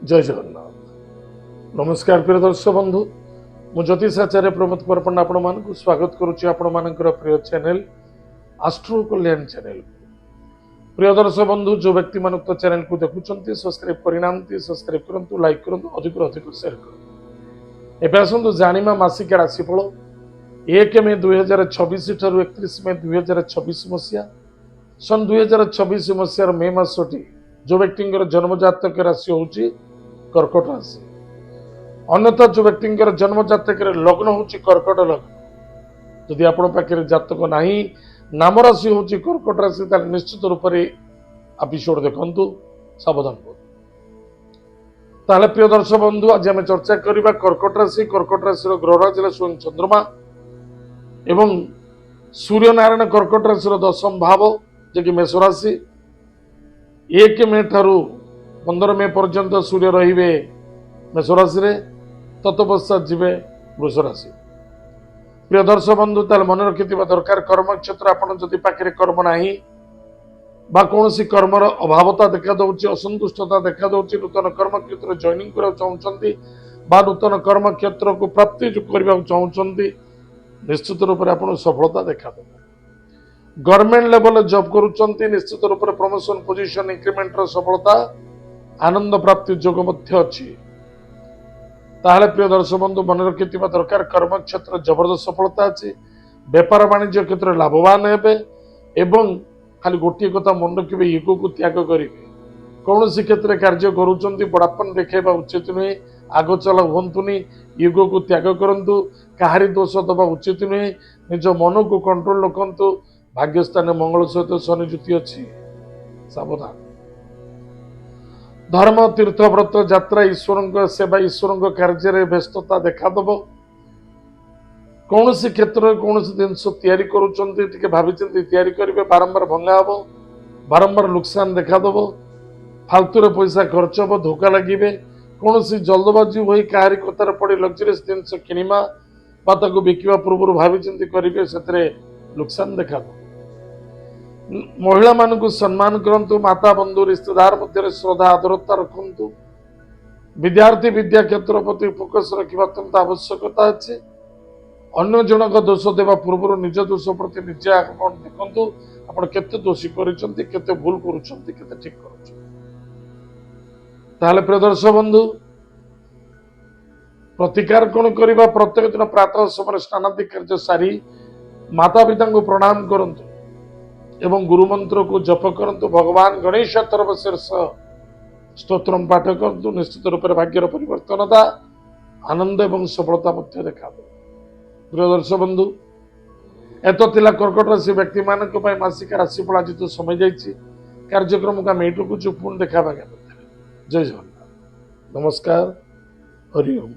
जय जगन्नाथ। नमस्कार प्रिय दर्शक बंधु, मु ज्योतिष आचार्य प्रमोद परपंड आपण मानकु स्वागत करुच्ची आपण मानकर प्रिय चैनल आस्ट्रो कल्याण चैनल। प्रिय दर्शक बंधु, जो व्यक्ति मान चैनल को देखुंत सब्सक्राइब करना सब्सक्राइब करूँ, लाइक करूँ, अधिक अधिक शेयर करूँ। एवं आसतु जाना मासिक राशिफल 1 मे 2026 ठारू 31 मे 2026 मसीहा सन 2026 मसीहार मे मासटी जो व्यक्ति जन्म जातक राशि होची कर्कट राशि। अन्यथा जो व्यक्ति जन्म जातक लग्न होची कर्कट लग्न, जदि आपण पाखे जातक नाही नाम राशि होची कर्कट राशि, ताले निश्चित रूप से एपिसोड देखंतु, सावधान हो। ताले प्रिय दर्शक बंधु, आज आम चर्चा करबा कर्कट राशि ग्रहराज स्वयं चंद्रमा एवं सूर्य नारायण कर्कट राशि दशम भाव जे मेष राशि। 1 मे ठारू 15 मे पर्यंत सूर्य रहिबे मेष राशि रे, तत्पश्चात जीवे वृष राशि। प्रिय दर्शक बंधु, ताले मन रखिथिबा दरकार कर्म क्षेत्र आपण जदि पाखरे कर्म नाही बा कोनोसी कर्मर अभावता देखा दउची, असंतुष्टता देखा दउची, नूतन कर्म क्षेत्र जॉइनिंग करा चाहउचंती बा नूतन कर्म क्षेत्र को प्राप्ति करबा चाहउचंती, निश्चित रूप से आपण सफलता देखा दउ। गवर्नमेंट लेवल जॉब करूचंती, निश्चित रूप से प्रमोशन पोजीशन इंक्रीमेंट सफलता आनंद प्राप्ति जोग मध्य अछि। ताहले प्रिय दर्शक बंधु, मन रखिथिबा दरकार कर्म क्षेत्र जबरदस्त सफलता अछि। व्यापार वाणिज्य क्षेत्र लाभवान हेबे एवं खाली गोटे कथा मन रखिबे, ईगो को त्याग करिवे। कौन सी क्षेत्र कार्य करूचंती बड़ापन देखाइबा उचित नुहे, आग चला हुंतुनी, ईगो को त्याग करंतु, काहारी दोष दबा उचित नुहे, निज मन को कंट्रोल रखंतु। भाग्यस्थान मंगल सहित शनि जुति अच्छी, सावधान। धर्म तीर्थ व्रत यात्रा ईश्वर सेवा ईश्वर कार्य व्यस्तता देखा दब। कौन सी क्षेत्र कौन सी जिनस तैयारी करुँचे भाविचिंती तैयारी करेंगे, बारंबार भंगा हम, बारंबार नुकसान देखा दब, फालतू पैसा खर्च हम, धोखा लगे। कौन सी जल्दबाजी हो कहारी कतार पड़ी लग्जरीस जिनस किणवा बिका पूर्व भाविचिंती करेंगे, से नुकसान देखा दब। महिला मान को सम्मान करंतु, माता बंधु रिश्तेदार मध्य श्रद्धा आदरता रखंतु। विद्यार्थी विद्या क्षेत्र प्रति फोकस रखा अत्यंत आवश्यकता अच्छे। अन्य जनक दोष देवा पूर्व निज दोष प्रति निजे आपण देखंतु, आपण केते दोषी करिसंती, केते भूल करूछंती, केते ठीक करूछंती। ताहले प्रिय दर्शक बंधु, प्रतिकार कोन करिबा, प्रत्येक दिन प्रातः समय स्नानादि कार्य सारी माता पिता को प्रणाम करंतु एवं गुरु मंत्र को जप करंतु। भगवान गणेश शीर्ष स्तोत्र पाठ करंतु, निश्चित रूप से भाग्यर परिवर्तनता आनंद एवं सफलता मध्य देखा दो। प्रिय दर्शक बंधु, एत तिला कर्कट राशि व्यक्ति मान मासिक राशिफल। आज तो समय जाइए, कार्यक्रम का मेट को पुणी देखा। जय जगन्नाथ, नमस्कार, हरि ओम।